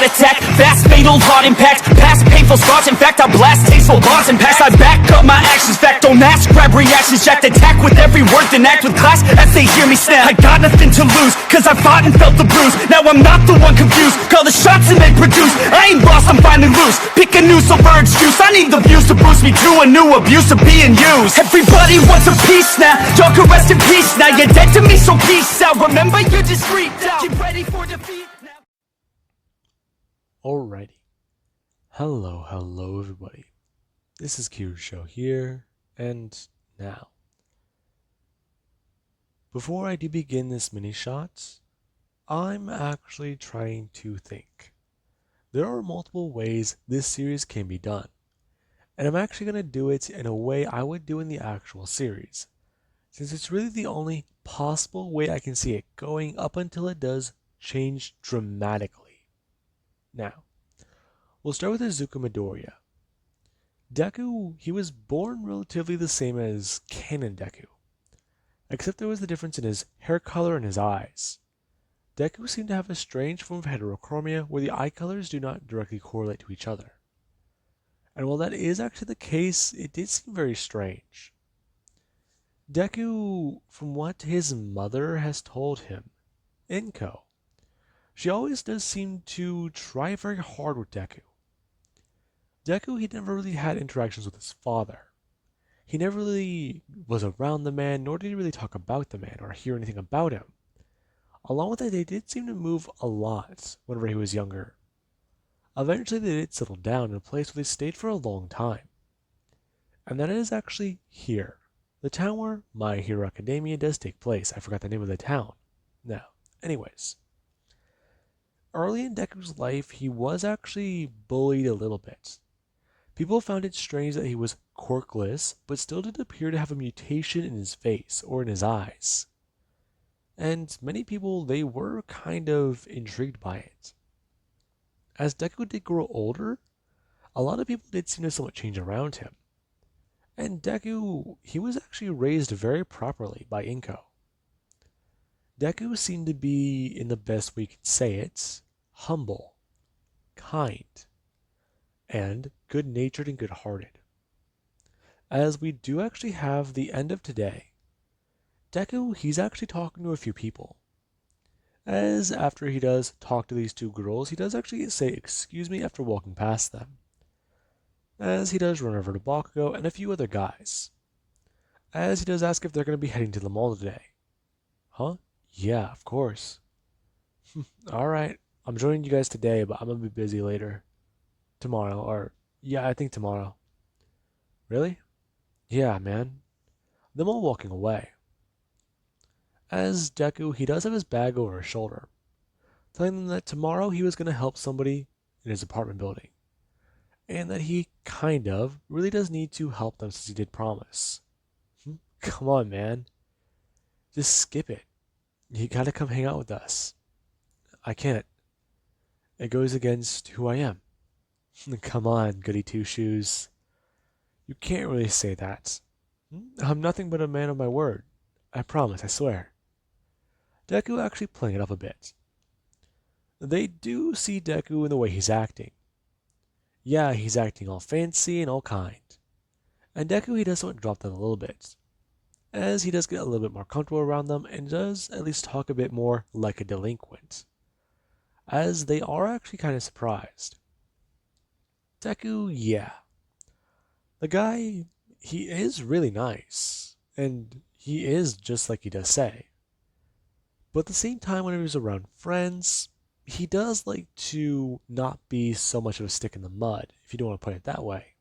heart attack. Fast, fatal, hard impact. Past painful scars. In fact, I blast tasteful bars and pass. I back up my actions. Fact, don't ask, grab reactions. Jacked attack with every word, then act with class as they hear me snap. I got nothing to lose, cause I fought and felt the bruise. Now I'm not the one confused. Call the shots and they produce. I ain't lost, I'm finally loose. Pick a new silver excuse. I need the views to boost me to a new abuse of being used. Everybody wants a piece now. Y'all can rest in peace now. You're dead to me, so peace out. Remember, you're discreet now. Get ready for defeat now. Alrighty. Hello everybody. This is Kira's show here, and now. Before I do begin this mini shot, I'm actually trying to think. There are multiple ways this series can be done, and I'm actually going to do it in a way I would do in the actual series, since it's really the only possible way I can see it going up until it does change dramatically. Now, we'll start with Izuku Midoriya. Deku, he was born relatively the same as canon Deku, except there was the difference in his hair color and his eyes. Deku seemed to have a strange form of heterochromia where the eye colors do not directly correlate to each other. And while that is actually the case, it did seem very strange. Deku, from what his mother has told him, Inko, she always does seem to try very hard with Deku. Deku, he never really had interactions with his father. He never really was around the man, nor did he really talk about the man or hear anything about him. Along with that, they did seem to move a lot whenever he was younger. Eventually, they did settle down in a place where they stayed for a long time. And that is actually here, the town where My Hero Academia does take place. I forgot the name of the town. Now, anyways. Early in Deku's life, he was actually bullied a little bit. People found it strange that he was quirkless, but still did appear to have a mutation in his face or in his eyes. And many people, they were kind of intrigued by it. As Deku did grow older, a lot of people did seem to somewhat change around him. And Deku, he was actually raised very properly by Inko. Deku seemed to be, in the best way you could say it, humble, kind, and good-natured and good-hearted. As we do actually have the end of today, Deku, he's actually talking to a few people. As after he does talk to these two girls, he does actually say excuse me after walking past them. As he does run over to Bakugo and a few other guys. As he does ask if they're going to be heading to the mall today. Huh? Yeah, of course. Alright, I'm joining you guys today, but I'm going to be busy later. Tomorrow, or yeah, I think tomorrow. Really? Yeah, man. Them all walking away. As Deku, he does have his bag over his shoulder, telling them that tomorrow he was going to help somebody in his apartment building, and that he kind of really does need to help them since he did promise. Come on, man. Just skip it. You gotta come hang out with us. I can't. It goes against who I am. Come on, goody two-shoes. You can't really say that. I'm nothing but a man of my word. I promise, I swear. Deku actually playing it up a bit. They do see Deku in the way he's acting. Yeah, he's acting all fancy and all kind. And Deku, he does somewhat drop that a little bit, as he does get a little bit more comfortable around them and does at least talk a bit more like a delinquent, as they are actually kind of surprised. Deku, yeah. The guy, he is really nice, and he is just like he does say. But at the same time, whenever he's around friends, he does like to not be so much of a stick in the mud, if you don't want to put it that way.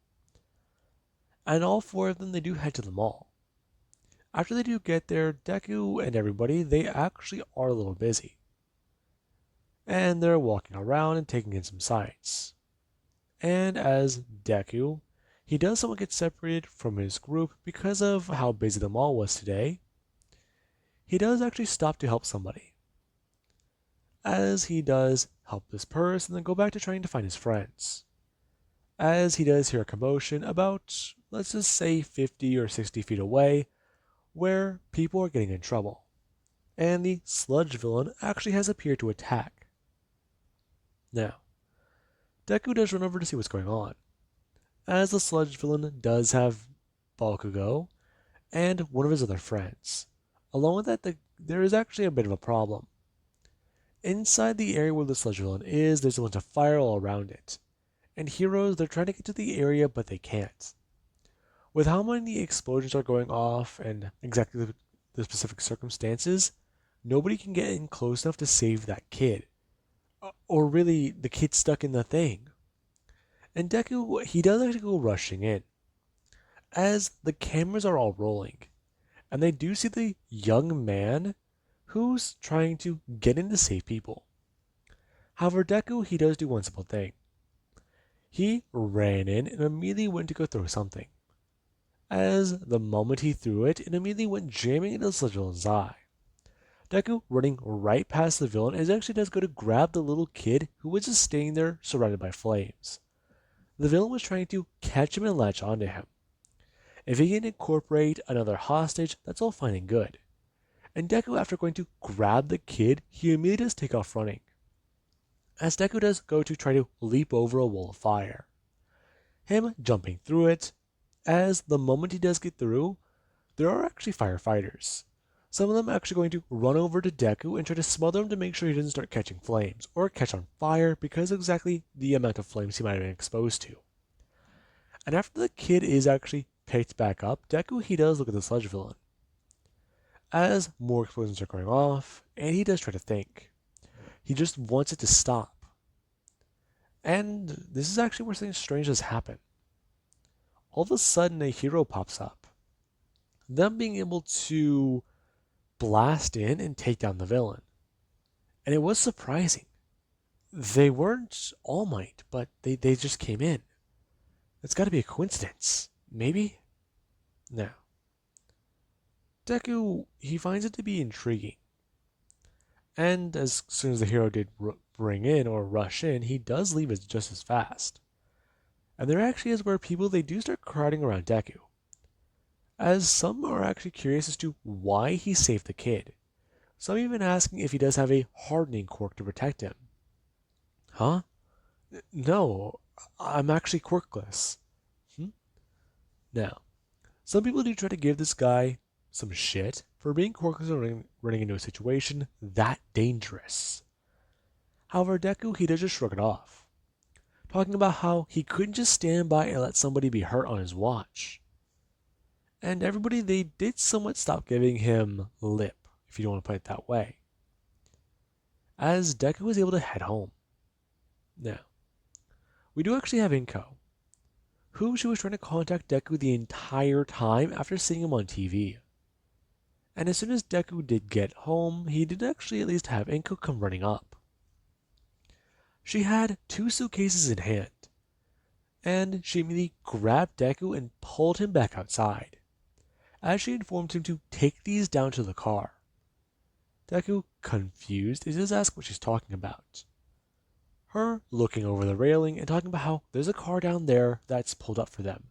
And all four of them, they do head to the mall. After they do get there, Deku and everybody, they actually are a little busy. And they're walking around and taking in some sights. And as Deku, he does somewhat get separated from his group because of how busy the mall was today. He does actually stop to help somebody, as he does help this person and then go back to trying to find his friends. As he does hear a commotion about, let's just say 50 or 60 feet away, where people are getting in trouble, and the sludge villain actually has appeared to attack. Now, Deku does run over to see what's going on, as the sludge villain does have Bakugo and one of his other friends. Along with that, there is actually a bit of a problem. Inside the area where the sludge villain is, there's a bunch of fire all around it. And heroes, they're trying to get to the area, but they can't. With how many explosions are going off and exactly the specific circumstances, nobody can get in close enough to save that kid. Or really, the kid stuck in the thing. And Deku, he does actually go rushing in, as the cameras are all rolling, and they do see the young man who's trying to get in to save people. However, Deku, he does do one simple thing. He ran in and immediately went to go throw something. As the moment he threw it, it immediately went jamming into the sludge villain's eye. Deku, running right past the villain, is actually does go to grab the little kid who was just staying there surrounded by flames. The villain was trying to catch him and latch onto him. If he can incorporate another hostage, that's all fine and good. And Deku, after going to grab the kid, he immediately does take off running. As Deku does go to try to leap over a wall of fire. Him jumping through it, as the moment he does get through, there are actually firefighters. Some of them are actually going to run over to Deku and try to smother him to make sure he doesn't start catching flames, or catch on fire because of exactly the amount of flames he might have been exposed to. And after the kid is actually picked back up, Deku, he does look at the sludge villain. As more explosions are going off, and he does try to think. He just wants it to stop. And this is actually where something strange has happened. All of a sudden, a hero pops up. Them being able to blast in and take down the villain. And it was surprising. They weren't All Might, but they just came in. It's got to be a coincidence. Maybe? No. Deku, he finds it to be intriguing. And as soon as the hero did bring in or rush in, he does leave it just as fast. And there actually is where people, they do start crowding around Deku. As some are actually curious as to why he saved the kid. Some even asking if he does have a hardening quirk to protect him. Huh? No, I'm actually quirkless. Now, some people do try to give this guy some shit for being quirkless and running into a situation that dangerous. However, Deku, he does just shrug it off, talking about how he couldn't just stand by and let somebody be hurt on his watch. And everybody, they did somewhat stop giving him lip, if you don't want to put it that way, as Deku was able to head home. Now, we do actually have Inko, who she was trying to contact Deku the entire time after seeing him on TV. And as soon as Deku did get home, he did actually at least have Inko come running up. She had 2 suitcases in hand, and she immediately grabbed Deku and pulled him back outside, as she informed him to take these down to the car. Deku, confused, is just asked what she's talking about. Her looking over the railing and talking about how there's a car down there that's pulled up for them.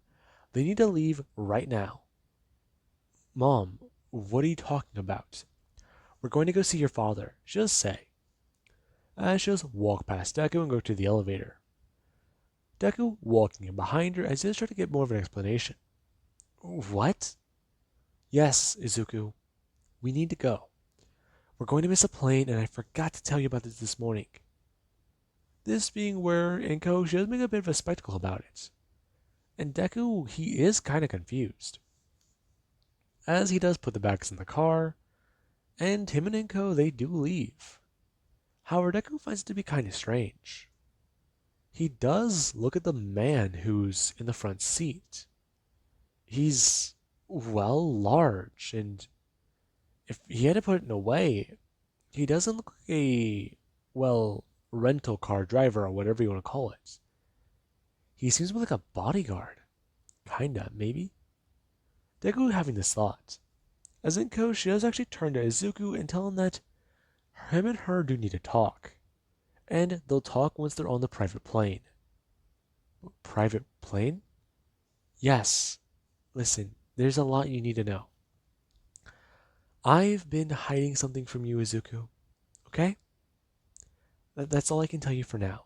They need to leave right now. Mom, what are you talking about? We're going to go see your father, she'll say. As she'll walk past Deku and go to the elevator. Deku walking in behind her as he tries to get more of an explanation. What? Yes, Izuku. We need to go. We're going to miss a plane and I forgot to tell you about this morning. This being where Inko, she does make a bit of a spectacle about it. And Deku, he is kind of confused. As he does put the bags in the car, and him and Inko, they do leave. However, Deku finds it to be kind of strange. He does look at the man who's in the front seat. He's, well, large, and if he had to put it away, he doesn't look like a, well, rental car driver or whatever you want to call it. He seems more like a bodyguard. Kinda, maybe? Deku having this thought. As Inko, she does actually turn to Izuku and tell him that him and her do need to talk. And they'll talk once they're on the private plane. Private plane? Yes. Listen, there's a lot you need to know. I've been hiding something from you, Izuku. Okay? That's all I can tell you for now.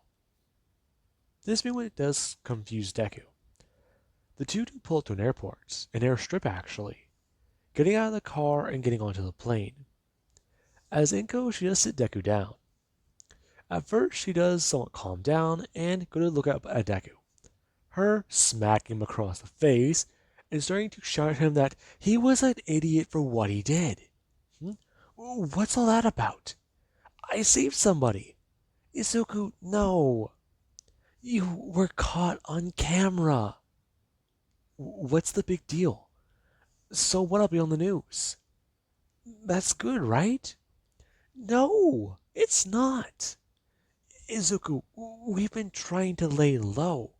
This being what does confuse Deku. The two do pull up to an airstrip actually, getting out of the car and getting onto the plane. As Inko, she does sit Deku down. At first, she does somewhat calm down and go to look up at Deku. Her smacking him across the face and starting to shout at him that he was an idiot for what he did. What's all that about? I saved somebody. Izuku, no. You were caught on camera. What's the big deal? So what, I'll be on the news. That's good, right? No, it's not. Izuku, we've been trying to lay low.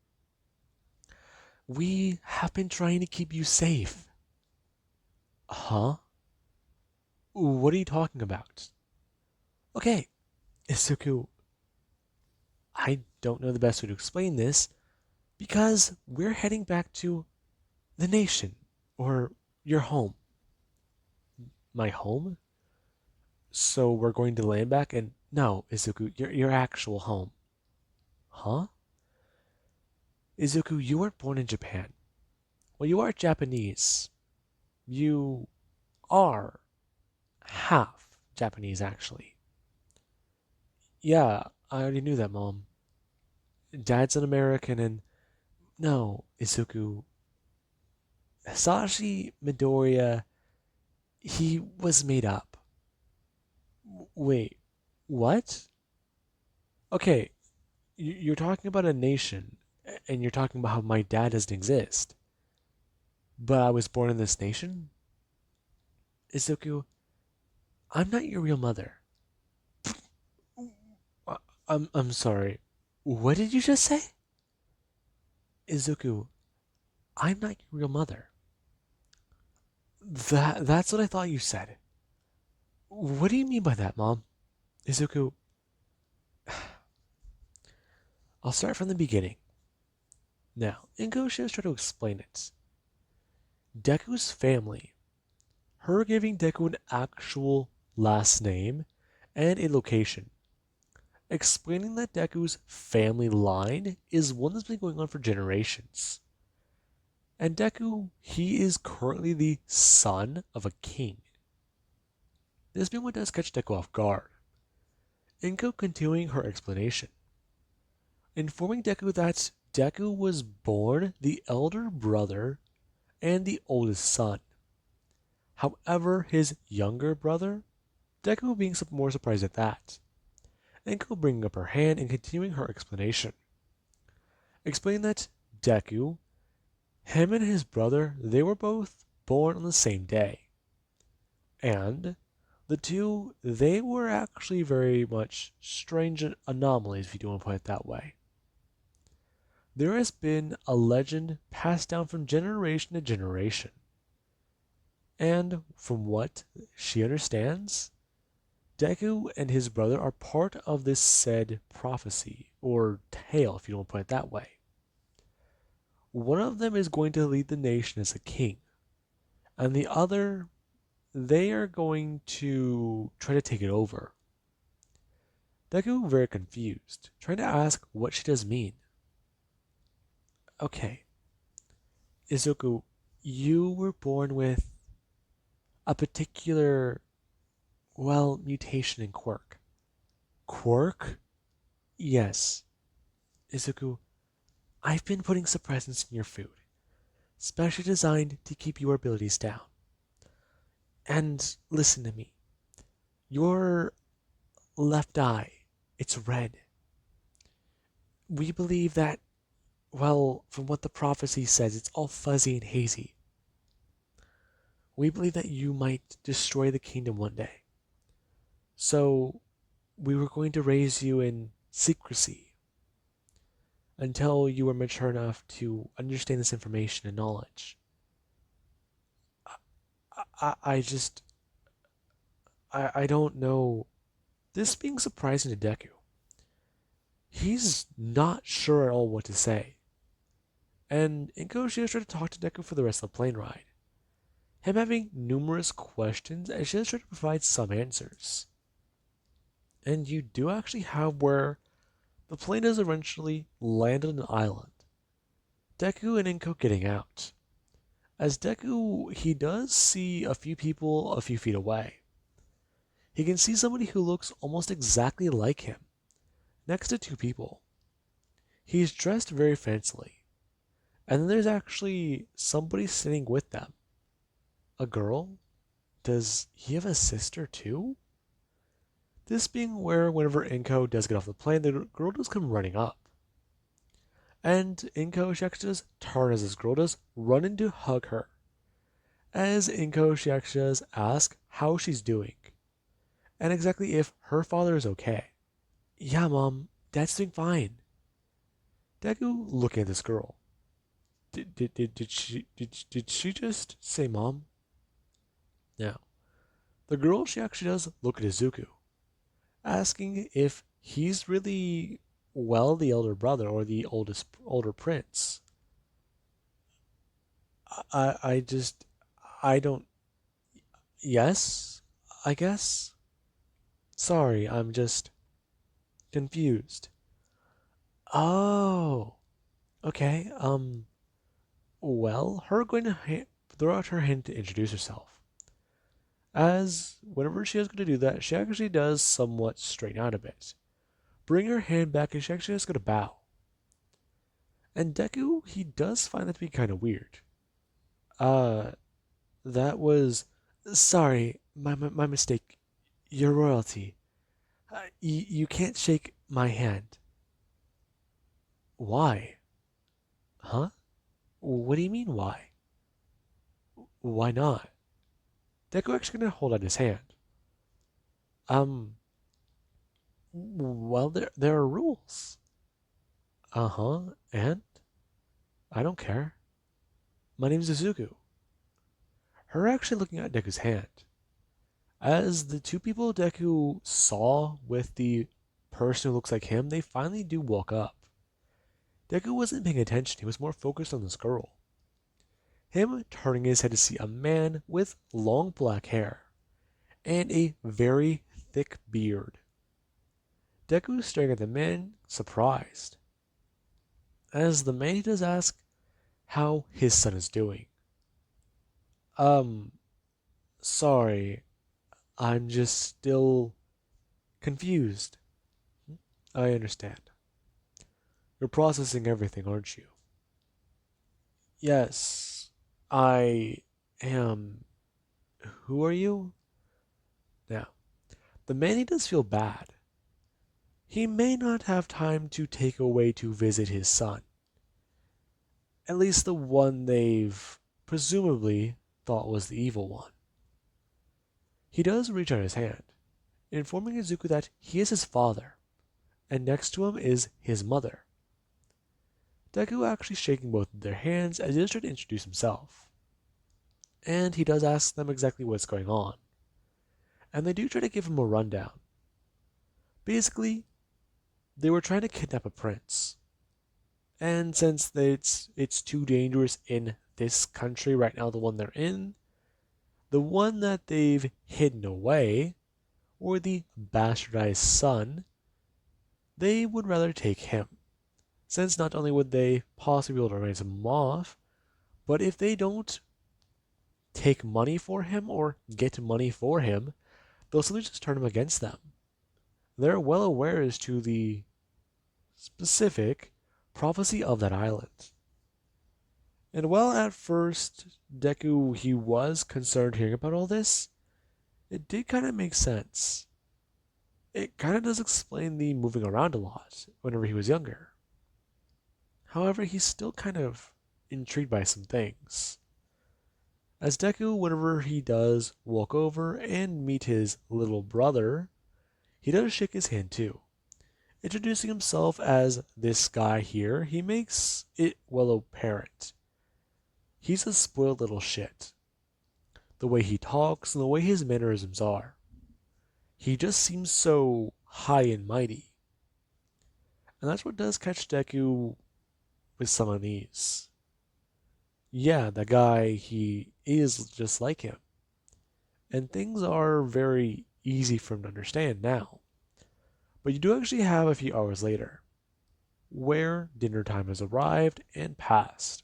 We have been trying to keep you safe. Huh? What are you talking about? Okay, Izuku, I don't know the best way to explain this because we're heading back to the nation or your home. My home? So we're going to land back and no, Izuku, your actual home. Huh? Izuku, you weren't born in Japan. Well, you are Japanese. You are half Japanese, actually. Yeah, I already knew that, Mom. Dad's an American and no, Izuku. Hisashi Midoriya, he was made up. Wait, what? Okay, you're talking about a nation, and you're talking about how my dad doesn't exist. But I was born in this nation? Izuku, I'm not your real mother. I'm sorry. What did you just say? Izuku, I'm not your real mother. That's what I thought you said. What do you mean by that, Mom? Izuku, I'll start from the beginning. Now, Inko should try to explain it. Deku's family, her giving Deku an actual last name and a location, explaining that Deku's family line is one that's been going on for generations. And Deku, he is currently the son of a king. This being what does catch Deku off guard. Inko continuing her explanation, informing Deku that Deku was born the elder brother and the oldest son. However, his younger brother, Deku being more surprised at that. Inko bringing up her hand and continuing her explanation, explaining that Deku, him and his brother, they were both born on the same day. And the two, they were actually very much strange anomalies, if you do want to put it that way. There has been a legend passed down from generation to generation. And from what she understands, Deku and his brother are part of this said prophecy, or tale, if you don't want to put it that way. One of them is going to lead the nation as a king, and the other, they are going to try to take it over. Deku very confused, trying to ask what she does mean. Okay, Izuku, you were born with a particular, well, mutation and quirk. Quirk? Yes. Izuku, I've been putting suppressants in your food, specially designed to keep your abilities down. And listen to me. Your left eye, it's red. We believe that, well, from what the prophecy says, it's all fuzzy and hazy. We believe that you might destroy the kingdom one day. So, we were going to raise you in secrecy until you were mature enough to understand this information and knowledge. I don't know. This being surprising to Deku. He's not sure at all what to say. And Inko just tried to talk to Deku for the rest of the plane ride. Him having numerous questions and she just tried to provide some answers. And you do actually have where The plane does eventually land on an island. Deku and Inko getting out. As Deku, he does see a few people a few feet away. He can see somebody who looks almost exactly like him, next to two people. He's dressed very fancily, and then there's actually somebody sitting with them. A girl? Does he have a sister too? This being where whenever Inko does get off the plane, the girl does come running up. And Inko, she actually does turn as this girl does run in to hug her. As Inko, she actually does ask how she's doing, and exactly if her father is okay. Yeah, Mom, Dad's doing fine. Deku looking at this girl. Did she just say Mom? Now, the girl, she actually does look at Izuku, asking if he's really, well, the elder brother or the older prince. I just, I don't, yes, I guess? Sorry, I'm just confused. Oh, okay, well, her going to throw out her hand to introduce herself. As whenever she is going to do that, she actually does somewhat straighten out a bit. Bring her hand back and she actually is going to bow. And Deku, he does find that to be kind of weird. Uh, that was. Sorry, my mistake. Your royalty. You can't shake my hand. Why? Huh? What do you mean, why? Why not? Deku actually gonna hold out his hand. Um, well, there are rules. Uh-huh, and? I don't care. My name's Izuku. Her actually looking at Deku's hand. As the two people Deku saw with the person who looks like him, they finally do walk up. Deku wasn't paying attention, he was more focused on this girl. Him turning his head to see a man with long black hair and a very thick beard. Deku staring at the man, surprised. As the man, he does ask how his son is doing. Um, sorry, I'm just still confused. I understand. You're processing everything, aren't you? Yes, I am. Who are you? Now, the man, he does feel bad. He may not have time to take away to visit his son. At least the one they've presumably thought was the evil one. He does reach out his hand, informing Izuku that he is his father, and next to him is his mother. Deku actually shaking both of their hands as he does try to introduce himself. And he does ask them exactly what's going on. And they do try to give him a rundown. Basically, they were trying to kidnap a prince. And since it's too dangerous in this country right now, the one they're in, the one that they've hidden away, or the bastardized son, they would rather take him. Since not only would they possibly be able to ransom him off, but if they don't take money for him or get money for him, they'll simply just turn him against them. They're well aware as to the specific prophecy of that island. And while at first Deku, he was concerned hearing about all this, it did kind of make sense. It kind of does explain the moving around a lot whenever he was younger. However, he's still kind of intrigued by some things. As Deku, whenever he does walk over and meet his little brother, he does shake his hand too. Introducing himself as this guy here, he makes it well apparent. He's a spoiled little shit. The way he talks and the way his mannerisms are. He just seems so high and mighty. And that's what does catch Deku with some unease. Yeah, the guy, he is just like him. And things are very easy for him to understand now. But you do actually have a few hours later. where dinner time has arrived and passed.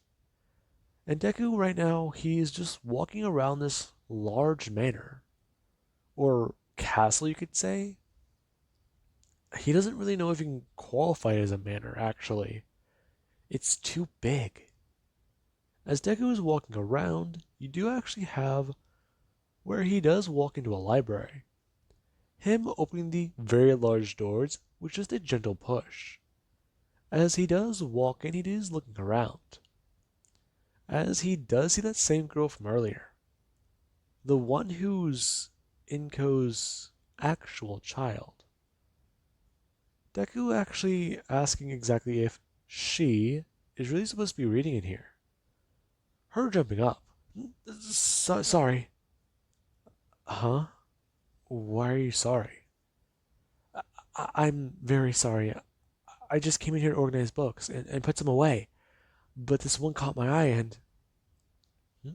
And Deku right now, he is just walking around this large manor, or castle you could say. He doesn't really know if he can qualify it as a manor, actually. It's too big. As Deku is walking around, you do actually have where he does walk into a library. Him opening the very large doors with just a gentle push. As he does walk in, he is looking around. As he does see that same girl from earlier. The one who's Inko's actual child. Deku actually asking exactly if she is really supposed to be reading in here. Her jumping up. Sorry. Huh? Why are you sorry? I'm very sorry. I just came in here to organize books and put some away. But this one caught my eye and. Hmm?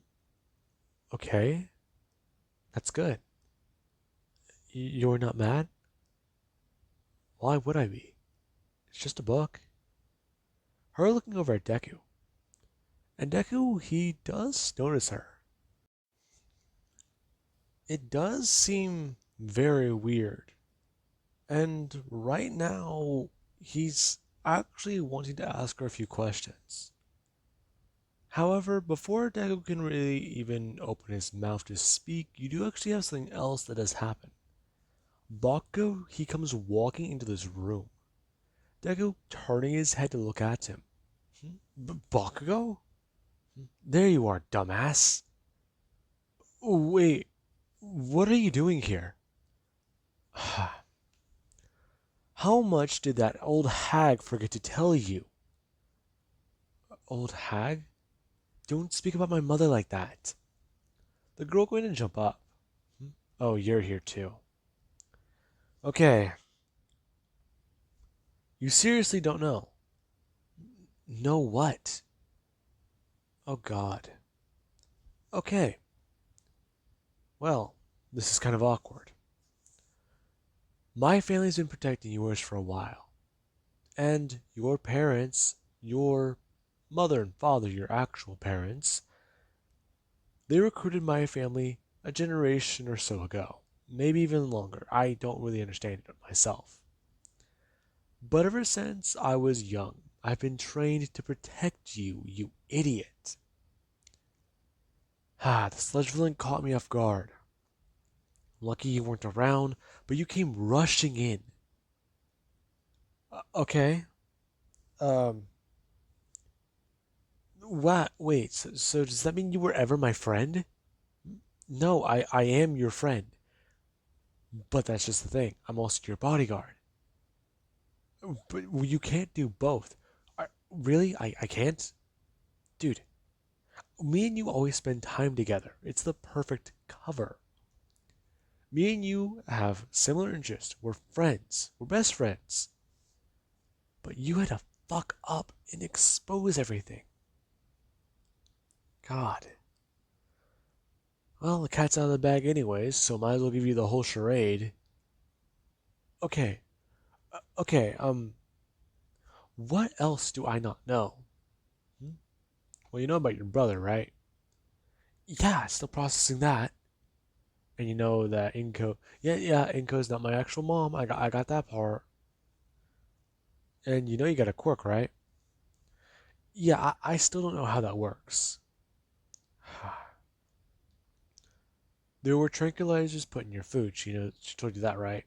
Okay, that's good. You're not mad? Why would I be? It's just a book. Her looking over at Deku. And Deku, he does notice her. It does seem very weird. And right now, he's actually wanting to ask her a few questions. However, before Deku can really even open his mouth to speak, you do actually have something else that has happened. Bakugo, he comes walking into this room. Deku turning his head to look at him. Bakugo? There you are, dumbass. Wait, what are you doing here? How much did that old hag forget to tell you? Old hag? Don't speak about my mother like that. The girl going to jump up. Oh, you're here too. Okay. You seriously don't know? Know what? Oh god. Okay. Well, this is kind of awkward. My family's been protecting yours for a while. And your parents, your mother and father, your actual parents, they recruited my family a generation or so ago. Maybe even longer. I don't really understand it myself. But ever since I was young, I've been trained to protect you, you idiot. The sludge villain caught me off guard. Lucky you weren't around, but you came rushing in. Okay. Um. What? Wait. So does that mean you were ever my friend? No, I am your friend. But that's just the thing. I'm also your bodyguard. But you can't do both. Really? I can't? Dude, me and you always spend time together. It's the perfect cover. Me and you have similar interests. We're friends. We're best friends. But you had to fuck up and expose everything. God. Well, the cat's out of the bag anyways, so might as well give you the whole charade. Okay. Okay, what else do I not know? Hmm? Well, you know about your brother, right? Yeah, still processing that. And you know that Inko, yeah, Inko's not my actual mom. I got that part. And you know you got a quirk, right? Yeah, I still don't know how that works. There were tranquilizers put in your food. She told you that, right?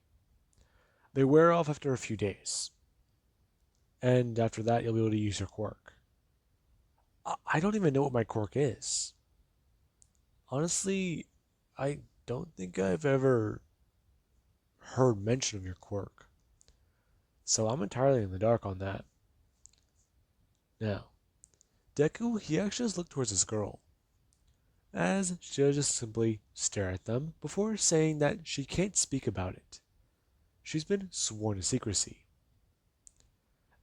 They wear off after a few days. And after that, you'll be able to use your quirk. I don't even know what my quirk is. Honestly, I don't think I've ever heard mention of your quirk. So I'm entirely in the dark on that. Now, Deku, he actually just looked towards this girl, as she'll just simply stare at them before saying that she can't speak about it. She's been sworn to secrecy.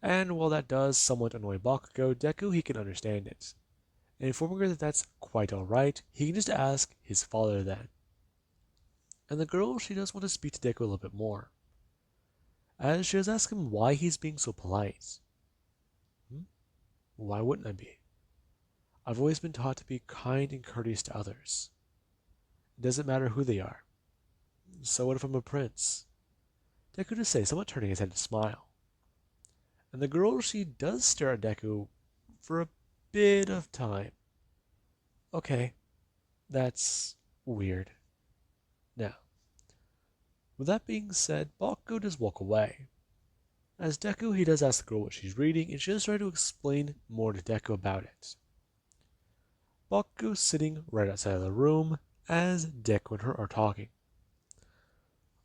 And while that does somewhat annoy Bakugo, Deku, he can understand it. And informing her that that's quite alright, he can just ask his father then. And the girl, she does want to speak to Deku a little bit more, as she does ask him why he's being so polite. Why wouldn't I be? I've always been taught to be kind and courteous to others. It doesn't matter who they are. So what if I'm a prince? Deku to say, somewhat turning his head to smile. And the girl, she does stare at Deku for a bit of time. Okay, that's weird. Now, with that being said, Bakugo does walk away. As Deku, he does ask the girl what she's reading, and she does try to explain more to Deku about it. Bakugo's sitting right outside of the room as Deku and her are talking.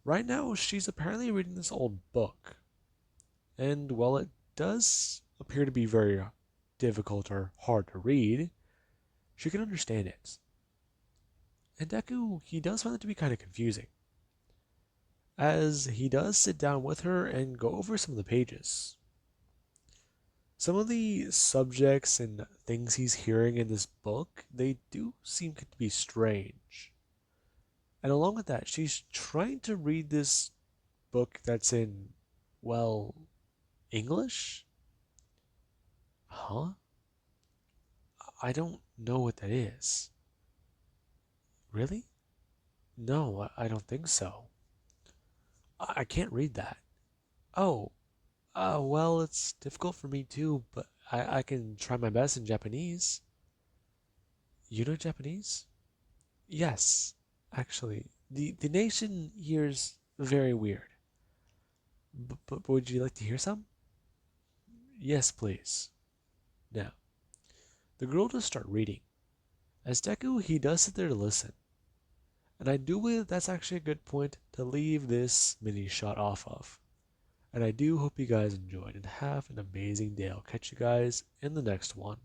Right now, she's apparently reading this old book, and while it does appear to be very difficult or hard to read, she can understand it. And Deku, he does find it to be kind of confusing, as he does sit down with her and go over some of the pages. Some of the subjects and things he's hearing in this book, they do seem to be strange. And along with that, she's trying to read this book that's in, well, English? Huh? I don't know what that is. Really? No, I don't think so. I can't read that. Oh, well, it's difficult for me too, but I can try my best in Japanese. You know Japanese? Yes, actually. The nation here's very weird. But would you like to hear some? Yes, please. Now, the girl does start reading. As Deku, he does sit there to listen. And I do believe that's actually a good point to leave this mini shot off of. And I do hope you guys enjoyed and have an amazing day. I'll catch you guys in the next one.